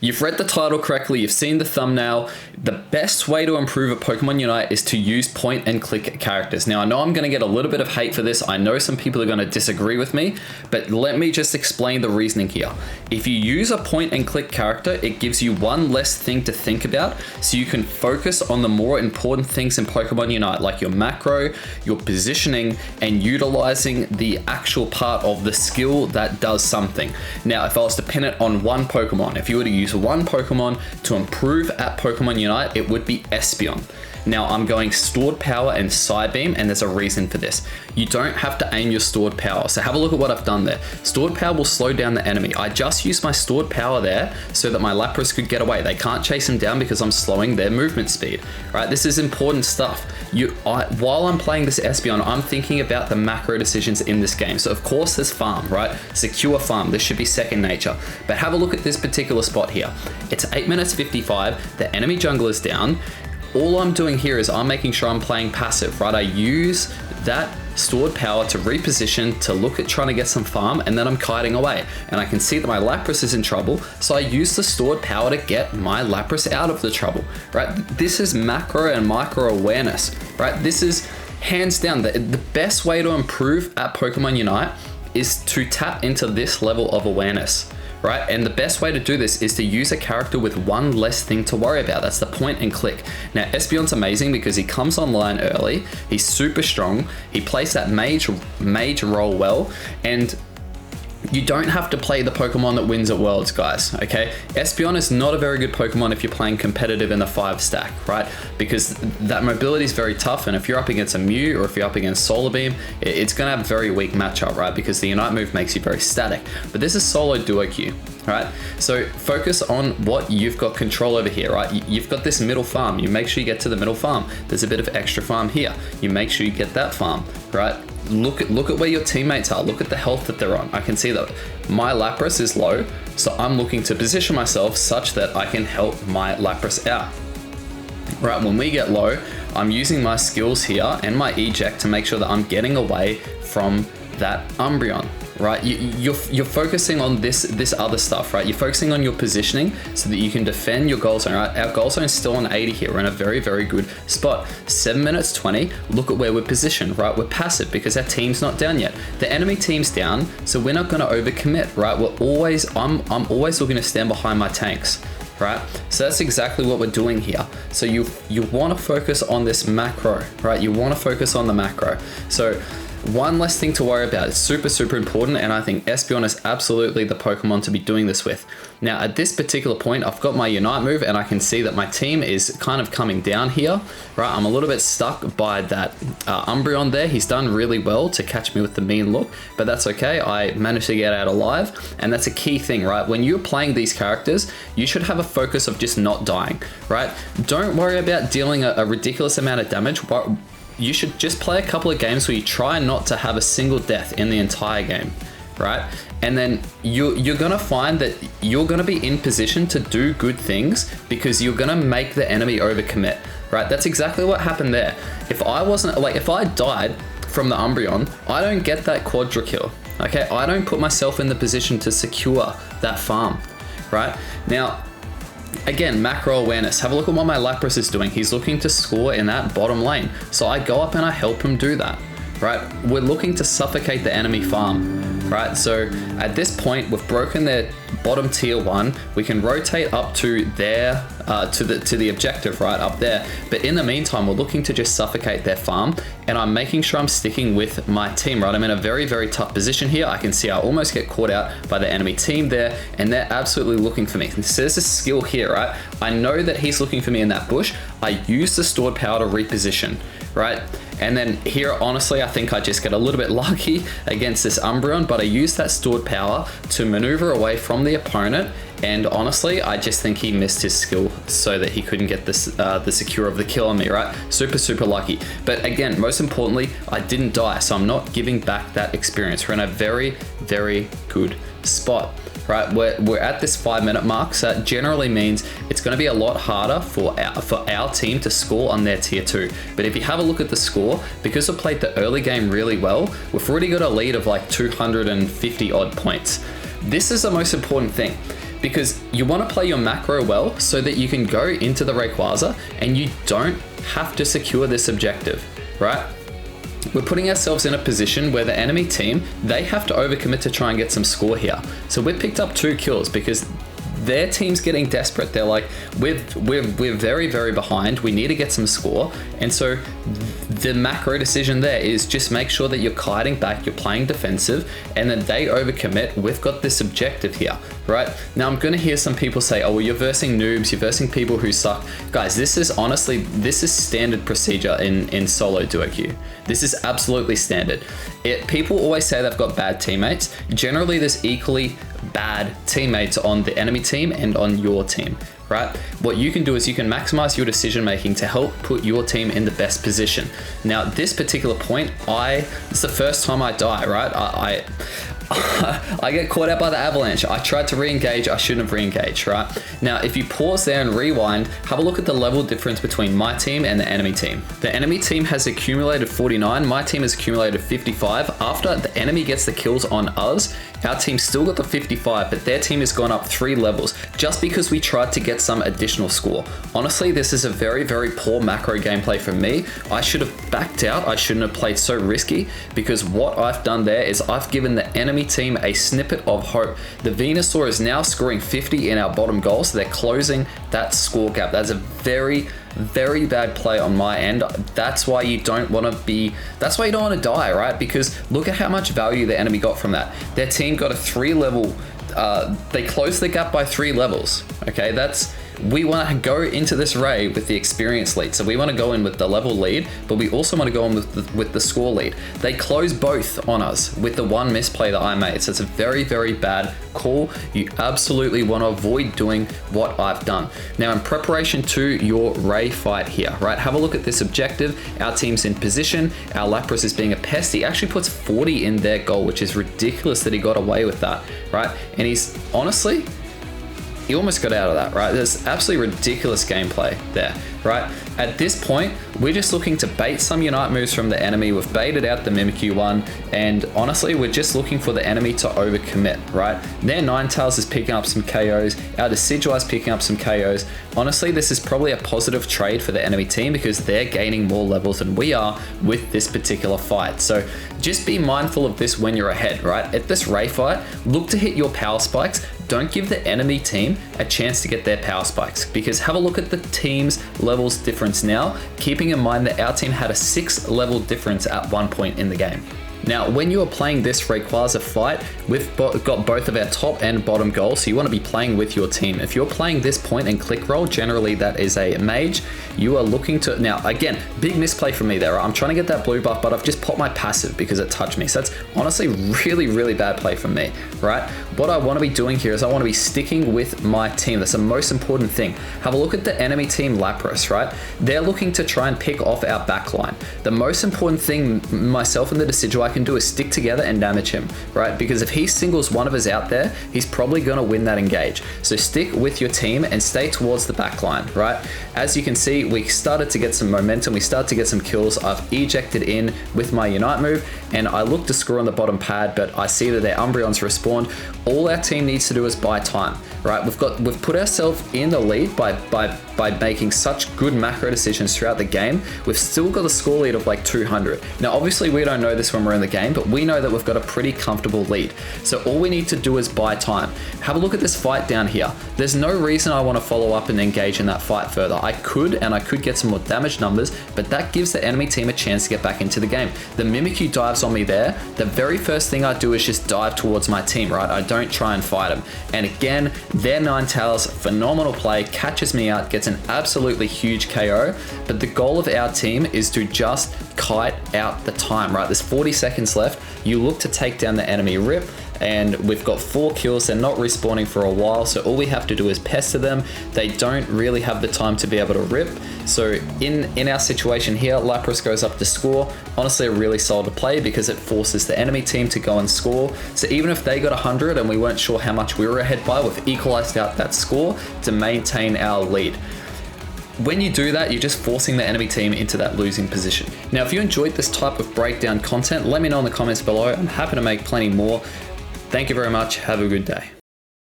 You've read the title correctly, you've seen the thumbnail. The best way to improve at Pokemon Unite is to use point and click characters. Now, I know I'm going to get a little bit of hate for this. I know some people are going to disagree with me, but let me just explain the reasoning here. If you use a point and click character, it gives you one less thing to think about, so you can focus on the more important things in Pokemon Unite, like your macro, your positioning, and utilizing the actual part of the skill that does something. Now, if I was to pin it on one Pokemon, if you were to use one Pokemon to improve at Pokemon Unite, it would be Espeon. Now, I'm going Stored Power and Psybeam, and there's a reason for this. You don't have to aim your Stored Power. So have a look at what I've done there. Stored Power will slow down the enemy. I just used my Stored Power there so that my Lapras could get away. They can't chase him down because I'm slowing their movement speed, right? This is important stuff. While I'm playing this Espeon, I'm thinking about the macro decisions in this game. So of course there's farm, right? Secure farm. This should be second nature. But have a look at this particular spot here. It's 8 minutes 55. The enemy jungle is down. All I'm doing here is I'm making sure I'm playing passive, right? I use that stored power to reposition, to look at trying to get some farm, and then I'm kiting away. And I can see that my Lapras is in trouble, so I use the stored power to get my Lapras out of the trouble, right? This is macro and micro awareness, right? This is hands down the best way to improve at Pokemon Unite is to tap into this level of awareness. Right? And the best way to do this is to use a character with one less thing to worry about. That's the point and click. Now, Espeon's amazing because he comes online early, he's super strong, he plays that mage role well, and you don't have to play the Pokemon that wins at Worlds, guys, okay? Espeon is not a very good Pokemon if you're playing competitive in the 5 stack, right? Because that mobility is very tough, and if you're up against a Mew or if you're up against Solar Beam, it's gonna have a very weak matchup, right? Because the Unite move makes you very static. But this is solo duo Q, right? So focus on what you've got control over here, right? You've got this middle farm. You make sure you get to the middle farm. There's a bit of extra farm here. You make sure you get that farm, right? Look at where your teammates are. Look at the health that they're on. I can see that my Lapras is low, so I'm looking to position myself such that I can help my Lapras out. Right, when we get low, I'm using my skills here and my eject to make sure that I'm getting away from that Umbreon. Right, you're focusing on this other stuff, right? You're focusing on your positioning so that you can defend your goal zone, right? Our goal zone is still on 80 here. We're in a very, very good spot. 7 minutes 20, look at where we're positioned, right? We're passive because our team's not down yet. The enemy team's down, so we're not gonna overcommit, right? I'm always looking to stand behind my tanks, right? So that's exactly what we're doing here. So you wanna focus on this macro, right? You wanna focus on the macro. So one less thing to worry about. It's super, super important, and I think Espeon is absolutely the Pokemon to be doing this with. Now, at this particular point, I've got my Unite move, and I can see that my team is kind of coming down here, right? I'm a little bit stuck by that Umbreon there. He's done really well to catch me with the mean look, but that's okay. I managed to get out alive, and that's a key thing, right? When you're playing these characters, you should have a focus of just not dying, right? Don't worry about dealing a ridiculous amount of damage. You should just play a couple of games where you try not to have a single death in the entire game, right? And then you're gonna find that you're gonna be in position to do good things because you're gonna make the enemy overcommit, right? That's exactly what happened there. If I died from the Umbreon, I don't get that Quadra kill, okay? I don't put myself in the position to secure that farm, right? Now, again, macro awareness. Have a look at what my Lapras is doing. He's looking to score in that bottom lane. So I go up and I help him do that, right? We're looking to suffocate the enemy farm, right? So at this point, we've broken their bottom tier 1. We can rotate up to their to the objective, right up there. But in the meantime, we're looking to just suffocate their farm, and I'm making sure I'm sticking with my team, right? I'm in a very, very tough position here. I can see I almost get caught out by the enemy team there, and they're absolutely looking for me. So there's a skill here, right? I know that he's looking for me in that bush. I use the stored power to reposition, right? And then here, honestly, I think I just get a little bit lucky against this Umbreon, but I use that stored power to maneuver away from the opponent. And honestly, I just think he missed his skill so that he couldn't get this, the secure of the kill on me, right? Super, super lucky. But again, most importantly, I didn't die, so I'm not giving back that experience. We're in a very, very good spot, right? We're at this 5 minute mark, so that generally means it's going to be a lot harder for our team to score on their tier 2. But if you have a look at the score, because we played the early game really well, we've already got a lead of like 250 odd points. This is the most important thing, because you want to play your macro well so that you can go into the Rayquaza and you don't have to secure this objective, right? We're putting ourselves in a position where the enemy team, they have to overcommit to try and get some score here. So we picked up 2 kills because their team's getting desperate. They're like, we're very, very behind. We need to get some score. And so the macro decision there is just make sure that you're kiting back, you're playing defensive, and then they overcommit. We've got this objective here, right? Now I'm gonna hear some people say, oh, well, you're versing noobs, you're versing people who suck. Guys, this is honestly, this is standard procedure in solo duo queue. This is absolutely standard. People always say they've got bad teammates. Generally, there's equally bad teammates on the enemy team and on your team, right? What you can do is you can maximize your decision making to help put your team in the best position. Now, this particular point, it's the first time I die, right? I get caught out by the avalanche. I tried to re-engage, I shouldn't have re-engaged, right? Now, if you pause there and rewind, have a look at the level difference between my team and the enemy team. The enemy team has accumulated 49, my team has accumulated 55. After the enemy gets the kills on us, our team still got the 55, but their team has gone up 3 levels just because we tried to get some additional score. Honestly, this is a very, very poor macro gameplay from me. I should have backed out. I shouldn't have played so risky, because what I've done there is I've given the enemy team a snippet of hope. The Venusaur is now scoring 50 in our bottom goal, so they're closing that score gap. That's a very, very bad play on my end. That's why you don't want to die, right? Because look at how much value the enemy got from that. Their team got a 3 level, they closed the gap by 3 levels. Okay, we want to go into this Ray with the experience lead. So we want to go in with the level lead, but we also want to go in with the score lead. They close both on us with the 1 misplay that I made. So it's a very, very bad call. You absolutely want to avoid doing what I've done. Now, in preparation to your Ray fight here, right? Have a look at this objective. Our team's in position. Our Lapras is being a pest. He actually puts 40 in their goal, which is ridiculous that he got away with that, right? And he's honestly, he almost got out of that, right? There's absolutely ridiculous gameplay there, right? At this point, we're just looking to bait some Unite moves from the enemy. We've baited out the Mimikyu one, and honestly, we're just looking for the enemy to overcommit, right? Their Ninetales is picking up some KOs. Our Decidueye is picking up some KOs. Honestly, this is probably a positive trade for the enemy team because they're gaining more levels than we are with this particular fight. So just be mindful of this when you're ahead, right? At this Ray fight, look to hit your power spikes. Don't give the enemy team a chance to get their power spikes, because have a look at the team's levels difference now, keeping in mind that our team had a 6 level difference at one point in the game. Now, when you are playing this Rayquaza fight, we've got both of our top and bottom goals, so you want to be playing with your team. If you're playing this point and click roll, generally that is a mage. You are looking to, now again, big misplay for me there. I'm trying to get that blue buff, but I've just popped my passive because it touched me. So that's honestly really, really bad play from me, right? What I want to be doing here is I want to be sticking with my team. That's the most important thing. Have a look at the enemy team Lapras, right? They're looking to try and pick off our backline. The most important thing myself and the Decidueye can do is stick together and damage him, right? Because if he singles one of us out there, he's probably going to win that engage. So stick with your team and stay towards the backline, right? As you can see, we started to get some momentum. We started to get some kills. I've ejected in with my Unite move, and I look to score on the bottom pad, but I see that their Umbreon's respawned. All our team needs to do is buy time, right? We've put ourselves in the lead by making such good macro decisions throughout the game. We've still got a score lead of like 200. Now, obviously, we don't know this when we're in the game, but we know that we've got a pretty comfortable lead. So all we need to do is buy time. Have a look at this fight down here. There's no reason I want to follow up and engage in that fight further. I could get some more damage numbers, but that gives the enemy team a chance to get back into the game. The Mimikyu dives on me there. The very first thing I do is just dive towards my team, right? I don't try and fight them. And again, their Ninetales, phenomenal play, catches me out, gets an absolutely huge KO. But the goal of our team is to just kite out the time, right? There's 40 seconds left. You look to take down the enemy rip, and we've got 4 kills. They're not respawning for a while, so all we have to do is pester them. They don't really have the time to be able to rip. So in our situation here, Lapras goes up to score. Honestly, a really solid play because it forces the enemy team to go and score. So even if they got 100 and we weren't sure how much we were ahead by, we've equalized out that score to maintain our lead. When you do that, you're just forcing the enemy team into that losing position. Now, if you enjoyed this type of breakdown content, let me know in the comments below. I'm happy to make plenty more. Thank you very much. Have a good day.